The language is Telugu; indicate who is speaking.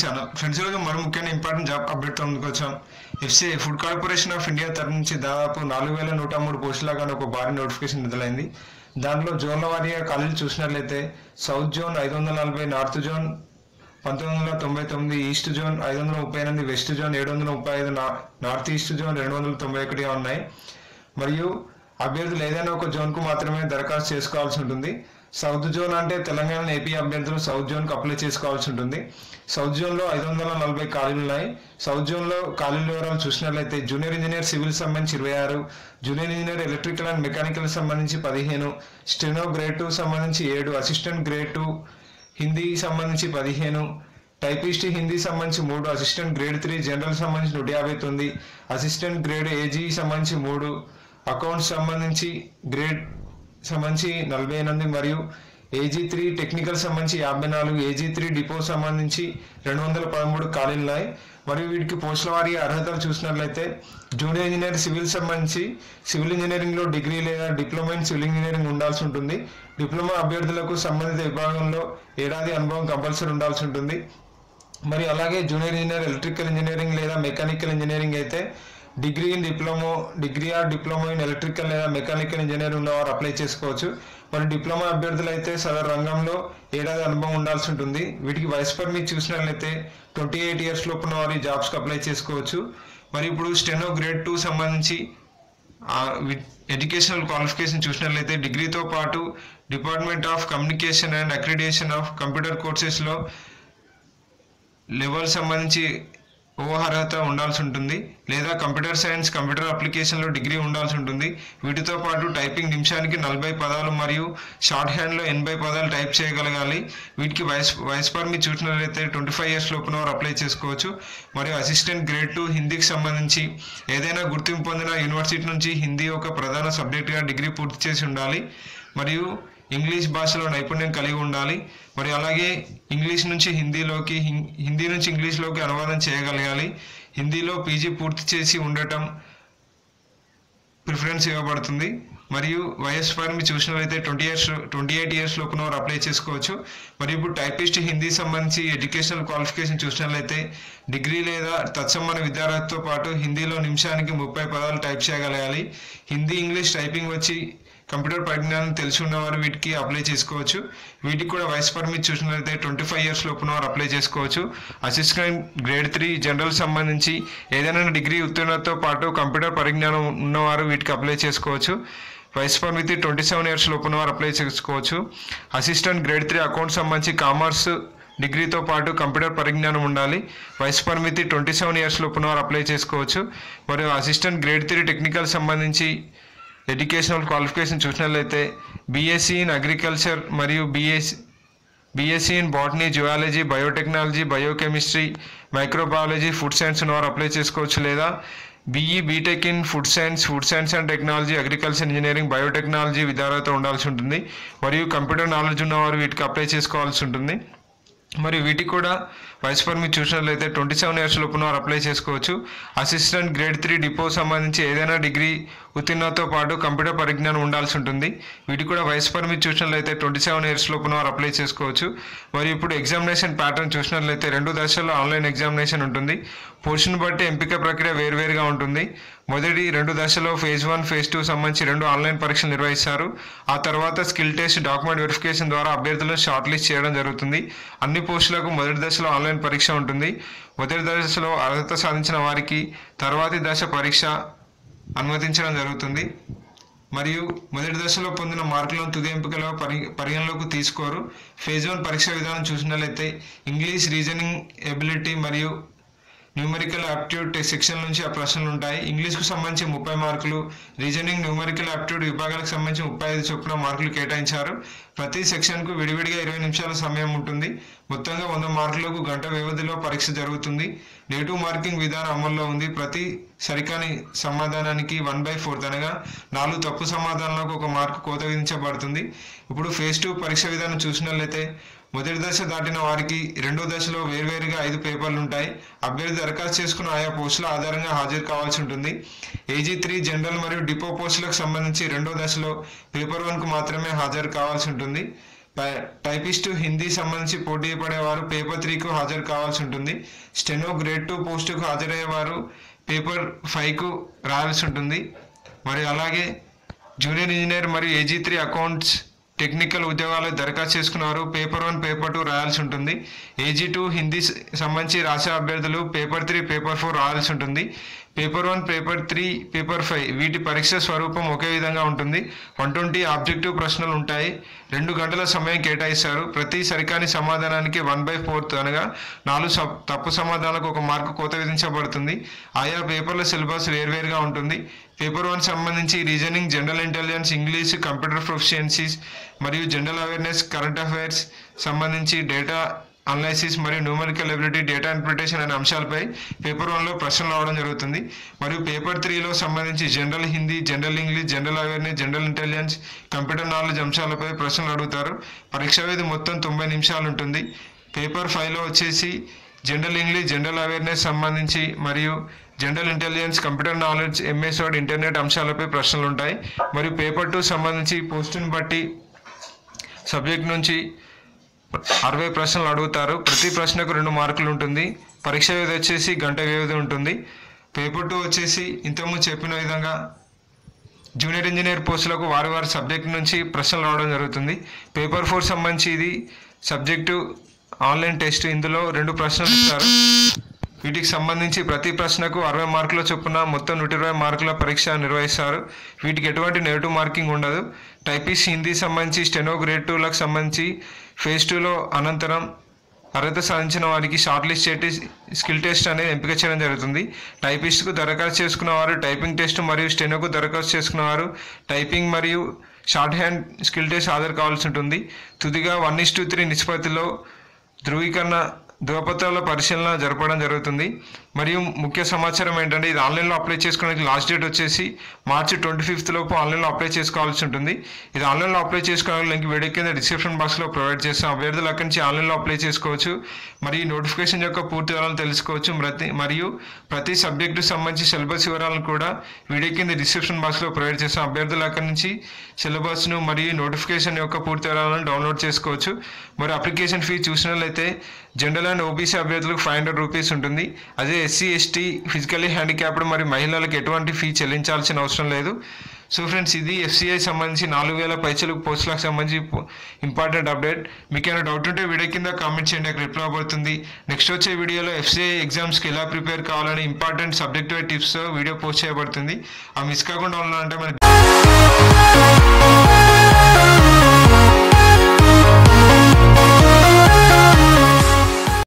Speaker 1: ఛానల్ ఫ్రెండ్స్, ఈరోజు మనం ముఖ్యమైన ఇంపార్టెంట్ జాబ్ అప్డేట్తో ముందుకు వచ్చాం. FCI food corporation of India తరఫు నుంచి దాదాపు 4103 పోస్టుల కానీ ఒక భారీ నోటిఫికేషన్ విడుదలైంది. దాంట్లో జోన్ల వారీగా ఖాళీలు చూసినట్లయితే south zone 540, north zone 1999, east zone 538, west zone 735, north east zone 291గా ఉన్నాయి. మరియు అభ్యర్థులు ఏదైనా ఒక జోన్కు మాత్రమే దరఖాస్తు చేసుకోవాల్సి ఉంటుంది. సౌత్ జోన్ అంటే తెలంగాణ, ఏపీ అభ్యర్థులు సౌత్ జోన్కి అప్లై చేసుకోవాల్సి ఉంటుంది. సౌత్ జోన్లో 540 ఖాళీలు ఉన్నాయి. సౌత్ జోన్లో ఖాళీల వివరాలు చూసినట్లయితే జూనియర్ ఇంజనీర్ సివిల్ సంబంధించి 26, junior engineer electrical and mechanical సంబంధించి 15, స్టెనో గ్రేడ్ 2 సంబంధించి 7, అసిస్టెంట్ గ్రేడ్ 2 హిందీ సంబంధించి 15, టైపిస్ట్ హిందీ సంబంధించి 3, అసిస్టెంట్ గ్రేడ్ 3 జనరల్ సంబంధించి 159, అసిస్టెంట్ గ్రేడ్ ఏజీ సంబంధించి 3, అకౌంట్స్ సంబంధించి గ్రేడ్ సంబంధించి 48 మరియు AG3 టెక్నికల్ సంబంధించి 54, AG3 డిపో సంబంధించి 213 ఖాళీలు ఉన్నాయి. మరియు వీటికి పోస్టుల వారి అర్హతలు చూసినట్లయితే జూనియర్ ఇంజనీర్ సివిల్ సంబంధించి సివిల్ ఇంజనీరింగ్లో డిగ్రీ లేదా డిప్లొమా ఇన్ సివిల్ ఇంజనీరింగ్ ఉండాల్సి ఉంటుంది. డిప్లొమా అభ్యర్థులకు సంబంధిత విభాగంలో ఏడాది అనుభవం కంపల్సరీ ఉండాల్సి ఉంటుంది. మరియు అలాగే జూనియర్ ఇంజనీర్ ఎలక్ట్రికల్ ఇంజనీరింగ్ లేదా మెకానికల్ ఇంజనీరింగ్ అయితే degree in diploma in electrical లేదా మెకానికల్ ఇంజనీర్ ఉన్నవారు అప్లై చేసుకోవచ్చు. మరి డిప్లొమా అభ్యర్థులు అయితే సదరు రంగంలో ఏడాది అనుభవం ఉండాల్సి ఉంటుంది. వీటికి వయసు పరిమితి చూసినట్లయితే 28 ఇయర్స్ లోపు ఉన్న వారు జాబ్స్కి అప్లై చేసుకోవచ్చు. మరి ఇప్పుడు స్టెనో గ్రేడ్ 2 సంబంధించి ఎడ్యుకేషనల్ క్వాలిఫికేషన్ చూసినట్లయితే డిగ్రీతో పాటు department of communication and accreditation of computer కోర్సెస్లో లెవెల్ సంబంధించి అర్హత ఉండాల్సి ఉంటుంది. లేదా కంప్యూటర్ సైన్స్, కంప్యూటర్ అప్లికేషన్లో డిగ్రీ ఉండాల్సి ఉంటుంది. వీటితో పాటు టైపింగ్ నిమిషానికి 40 పదాలు మరియు షార్ట్ హ్యాండ్లో 80 పదాలు టైప్ చేయగలగాలి. వీటికి వయసు పరిమితి చూసినట్లయితే 25 ఇయర్స్ లోపున వారు అప్లై చేసుకోవచ్చు. మరియు అసిస్టెంట్ గ్రేడ్ 2 హిందీకి సంబంధించి ఏదైనా గుర్తింపు పొందిన యూనివర్సిటీ నుంచి హిందీ ఒక ప్రధాన సబ్జెక్టుగా డిగ్రీ పూర్తి చేసి ఉండాలి. మరియు ఇంగ్లీష్ భాషలో నైపుణ్యం కలిగి ఉండాలి. మరి అలాగే ఇంగ్లీష్ నుంచి హిందీ నుంచి ఇంగ్లీష్లోకి అనువాదం చేయగలగాలి. హిందీలో పీజీ పూర్తి చేసి ఉండటం ప్రిఫరెన్స్ ఇవ్వబడుతుంది. మరియు వయసు పరిమితి చూసినట్లయితే 28 ఇయర్స్ లోపున వారు అప్లై చేసుకోవచ్చు. మరియు ఇప్పుడు టైపిస్ట్ హిందీ సంబంధించి ఎడ్యుకేషనల్ క్వాలిఫికేషన్ చూసినట్లయితే డిగ్రీ లేదా తత్సమాన విద్యార్హతతో పాటు హిందీలో నిమిషానికి 30 పదాలు టైప్ చేయగలగాలి. హిందీ, ఇంగ్లీష్ టైపింగ్ వచ్చి కంప్యూటర్ పరిజ్ఞానం తెలిసి ఉన్నవారు వీటికి అప్లై చేసుకోవచ్చు. వీటికి కూడా వయసు పరిమితి చూసినట్లయితే 25 ఇయర్స్ లోపున వారు అప్లై చేసుకోవచ్చు. అసిస్టెంట్ గ్రేడ్ 3 జనరల్ సంబంధించి ఏదైనా డిగ్రీ ఉత్తీర్ణతతో పాటు కంప్యూటర్ పరిజ్ఞానం ఉన్నవారు వీటికి అప్లై చేసుకోవచ్చు. వయసు పరిమితి 27 ఇయర్స్ లోపున వారు అప్లై చేసుకోవచ్చు. అసిస్టెంట్ గ్రేడ్ 3 అకౌంట్ సంబంధించి కామర్స్ డిగ్రీతో పాటు కంప్యూటర్ పరిజ్ఞానం ఉండాలి. వయసు పరిమితి 27 ఇయర్స్ లోపున వారు అప్లై చేసుకోవచ్చు. మరియు అసిస్టెంట్ గ్రేడ్ 3 టెక్నికల్ సంబంధించి ఎడ్యుకేషనల్ క్వాలిఫికేషన్ చూసినట్లయితే బీఎస్సీ ఇన్ అగ్రికల్చర్ మరియు BSc in botany, zoology, biotechnology, biochemistry, microbiology, food science ఉన్నవారు అప్లై చేసుకోవచ్చు. లేదా BTech in food science and technology, agriculture engineering, biotechnology విద్యార్హత ఉండాల్సి ఉంటుంది. మరియు కంప్యూటర్ నాలెడ్జ్ ఉన్నవారు వీటికి అప్లై చేసుకోవాల్సి ఉంటుంది. మరియు వీటికి కూడా వయసు పరిమితి చూసినట్లయితే 27 ఇయర్స్ లోపున వారు అప్లై చేసుకోవచ్చు. అసిస్టెంట్ గ్రేడ్ 3 డిపో సంబంధించి ఏదైనా డిగ్రీ ఉత్తీర్ణతతో పాటు కంప్యూటర్ పరిజ్ఞానం ఉండాల్సి ఉంటుంది. వీటికి కూడా వయసు పరిమితి చూసినట్లయితే 27 ఇయర్స్ లోపున వారు అప్లై చేసుకోవచ్చు. మరియు ఇప్పుడు ఎగ్జామినేషన్ ప్యాటర్న్ చూసినట్లయితే 2 దశల్లో ఆన్లైన్ ఎగ్జామినేషన్ ఉంటుంది. పోస్టును బట్టి ఎంపిక ప్రక్రియ వేరువేరుగా ఉంటుంది. మొదటి 2 దశలో ఫేజ్ 1, ఫేజ్ 2 సంబంధించి 2 ఆన్లైన్ పరీక్షలు నిర్వహిస్తారు. ఆ తర్వాత స్కిల్ టెస్ట్, డాక్యుమెంట్ వెరిఫికేషన్ ద్వారా అభ్యర్థులను షార్ట్ లిస్ట్ చేయడం జరుగుతుంది. అన్ని పోస్టులకు మొదటి దశలో ఆన్లైన్ పరీక్ష ఉంటుంది. మొదటి దశలో అర్హత సాధించిన వారికి తర్వాతి దశ పరీక్ష అనుమతించడం జరుగుతుంది. మరియు మొదటి దశలో పొందిన మార్కులను తుది ఎంపికలో పరిగణలోకి తీసుకోరు. ఫేజ్ 1 పరీక్ష విధానం చూసినట్లయితే ఇంగ్లీష్, రీజనింగ్ ఎబిలిటీ మరియు న్యూమరికల్ యాప్టిట్యూడ్ సెక్షన్ నుంచి ఆ ప్రశ్నలు ఉంటాయి. ఇంగ్లీష్కు సంబంధించి 30 మార్కులు, రీజనింగ్, న్యూమరికల్ యాప్టిట్యూడ్ విభాగాలకు సంబంధించి 35 చొప్పున మార్కులు కేటాయించారు. ప్రతి సెక్షన్కు విడివిడిగా 20 నిమిషాల సమయం ఉంటుంది. మొత్తంగా 100 మార్కులకు గంట వ్యవధిలో పరీక్ష జరుగుతుంది. నెగిటివ్ మార్కింగ్ విధానం అమల్లో ఉంది. ప్రతి సరికాని సమాధానానికి 1/4 అనగా 4 తప్పు సమాధానాలకు 1 మార్కు కోత విధించబడుతుంది. ఇప్పుడు ఫేజ్ 2 పరీక్ష విధానం చూసినట్లయితే మొదటి దశ దాటిన వారికి రెండో దశలో వేర్వేరుగా 5 పేపర్లు ఉంటాయి. అభ్యర్థి దరఖాస్తు చేసుకున్న ఆయా పోస్టుల ఆధారంగా హాజరు కావాల్సి ఉంటుంది. AG3 జనరల్ మరియు డిపో పోస్టులకు సంబంధించి రెండో దశలో పేపర్ 1కు మాత్రమే హాజరు కావాల్సి ఉంటుంది. టైపిస్ట్ హిందీ సంబంధించి పోటీ పడేవారు పేపర్ 3కు హాజరు కావాల్సి ఉంటుంది. స్టెనో గ్రేడ్ 2 పోస్టుకు హాజరయ్యేవారు పేపర్ 5కు రావాల్సి ఉంటుంది. మరి అలాగే జూనియర్ ఇంజనీర్ మరియు AG3 అకౌంట్స్ టెక్నికల్ ఉద్యోగాలకు దరఖాస్తు చేసుకున్నవారు పేపర్ 1 పేపర్ 2 రాయాల్సి ఉంటుంది. AG2 హిందీ సంబంధించి రాసే అభ్యర్థులు పేపర్ 3 పేపర్ 4 రాయాల్సి ఉంటుంది. పేపర్ 1 పేపర్ 3 పేపర్ 5 వీటి పరీక్ష స్వరూపం ఒకే విధంగా ఉంటుంది. 120 ఆబ్జెక్టివ్ ప్రశ్నలు ఉంటాయి. 2 గంటల సమయం కేటాయిస్తారు. ప్రతి సరికాని సమాధానానికి 1/4 అనగా 4 తప్పు సమాధానాలకు 1 మార్కు కోత విధించబడుతుంది. ఆయా పేపర్ల సిలబస్ వేర్వేరుగా ఉంటుంది. పేపర్ 1 సంబంధించి reasoning, general intelligence, English, computer ప్రొఫిషియన్సీస్ మరియు జనరల్ అవేర్నెస్, కరెంట్ అఫైర్స్ సంబంధించి డేటా అనాలిసిస్ మరియు న్యూమరికల్ ఎబిలిటీ, డేటా ఇంటర్ప్రిటేషన్ అనే అంశాలపై పేపర్ 1లో ప్రశ్నలు రావడం జరుగుతుంది. మరియు పేపర్ 3లో సంబంధించి general Hindi, general English, general awareness, general intelligence, computer knowledge అంశాలపై ప్రశ్నలు అడుగుతారు. పరీక్ష వ్యవధి మొత్తం 90 నిమిషాలు ఉంటుంది. పేపర్ 5లో వచ్చేసి జనరల్ ఇంగ్లీష్, జనరల్ అవేర్నెస్ సంబంధించి మరియు general intelligence, computer knowledge, MS word, internet అంశాలపై ప్రశ్నలు ఉంటాయి. మరియు పేపర్ 2 సంబంధించి పోస్టుని బట్టి సబ్జెక్ట్ నుంచి 60 ప్రశ్నలు అడుగుతారు. ప్రతి ప్రశ్నకు 2 మార్కులు ఉంటుంది. పరీక్ష వ్యవధి వచ్చేసి గంట వ్యవధి ఉంటుంది. పేపర్ 2 వచ్చేసి ఇంతకుముందు చెప్పిన విధంగా జూనియర్ ఇంజనీర్ పోస్టులకు వారి సబ్జెక్ట్ నుంచి ప్రశ్నలు రావడం జరుగుతుంది. పేపర్ 4 సంబంధించి ఇది సబ్జెక్టు ఆన్లైన్ టెస్ట్. ఇందులో 2 ప్రశ్నలు ఇస్తారు. వీటికి సంబంధించి ప్రతి ప్రశ్నకు 60 మార్కుల చొప్పున మొత్తం 120 మార్కుల పరీక్ష నిర్వహిస్తారు. వీటికి ఎటువంటి నెగిటివ్ మార్కింగ్ ఉండదు. టైపిస్ట్ హిందీ సంబంధించి స్టెనో గ్రేడ్ 2లకు సంబంధించి ఫేజ్ 2లో అనంతరం అర్హత సాధించిన వారికి షార్ట్ లిస్ట్ చేసి స్కిల్ టెస్ట్ అనేది ఎంపిక చేయడం జరుగుతుంది. టైపిస్ట్కు దరఖాస్తు చేసుకున్న వారు టైపింగ్ టెస్ట్ మరియు స్టెనోకు దరఖాస్తు చేసుకున్న వారు టైపింగ్ మరియు షార్ట్ హ్యాండ్ స్కిల్ టెస్ట్ హాజరు కావాల్సి ఉంటుంది. తుదిగా 1:3 నిష్పత్తిలో ధృవపత్రాల పరిశీలన జరపడం జరుగుతుంది. మరియు ముఖ్య సమాచారం ఏంటంటే ఇది ఆన్లైన్లో అప్లై చేసుకోవడానికి లాస్ట్ డేట్ వచ్చేసి మార్చి 25 లోపు ఆన్లైన్లో అప్లై చేసుకోవాల్సి ఉంటుంది. ఇది ఆన్లైన్లో అప్లై చేసుకోవడానికి లింక్ వీడియో కింద డిస్క్రిప్షన్ బాక్స్లో ప్రొవైడ్ చేస్తాం. అభ్యర్థులు అక్కడి నుంచి ఆన్లైన్లో అప్లై చేసుకోవచ్చు. మరియు నోటిఫికేషన్ యొక్క పూర్తి వివరాలను తెలుసుకోవచ్చు. మరియు ప్రతి సబ్జెక్టు సంబంధించి సిలబస్ వివరాలను కూడా వీడియో కింద డిస్క్రిప్షన్ బాక్స్లో ప్రొవైడ్ చేస్తాం. అభ్యర్థులు అక్కడి నుంచి సిలబస్ను మరియు నోటిఫికేషన్ యొక్క పూర్తి వివరాలను డౌన్లోడ్ చేసుకోవచ్చు. మరి అప్లికేషన్ ఫీ చూసినట్లయితే జనరల్ అండ్ OBC అభ్యర్థులకు 500 రూపీస్ ఉంటుంది. అదే SC, ST, ఫిజికల్లీ హ్యాండిక్యాప్డ్ మరియు మహిళలకు ఎటువంటి ఫీ చెల్లించాల్సిన అవసరం లేదు. సో ఫ్రెండ్స్, ఇది FCI సంబంధించి 4000 పైచలకు పోస్టులకు సంబంధించి ఇంపార్టెంట్ అప్డేట్. మీకు ఏమైనా డౌట్ ఉంటే వీడియో కింద కామెంట్ చేయండి, అక్కడ రిప్లై అవబడుతుంది. నెక్స్ట్ వచ్చే వీడియోలో FCI ఎగ్జామ్స్కి ఎలా ప్రిపేర్ కావాలని ఇంపార్టెంట్ సబ్జెక్ట్ టిప్స్తో వీడియో పోస్ట్ చేయబడుతుంది. ఆ మిస్ కాకుండా ఉండాలంటే మన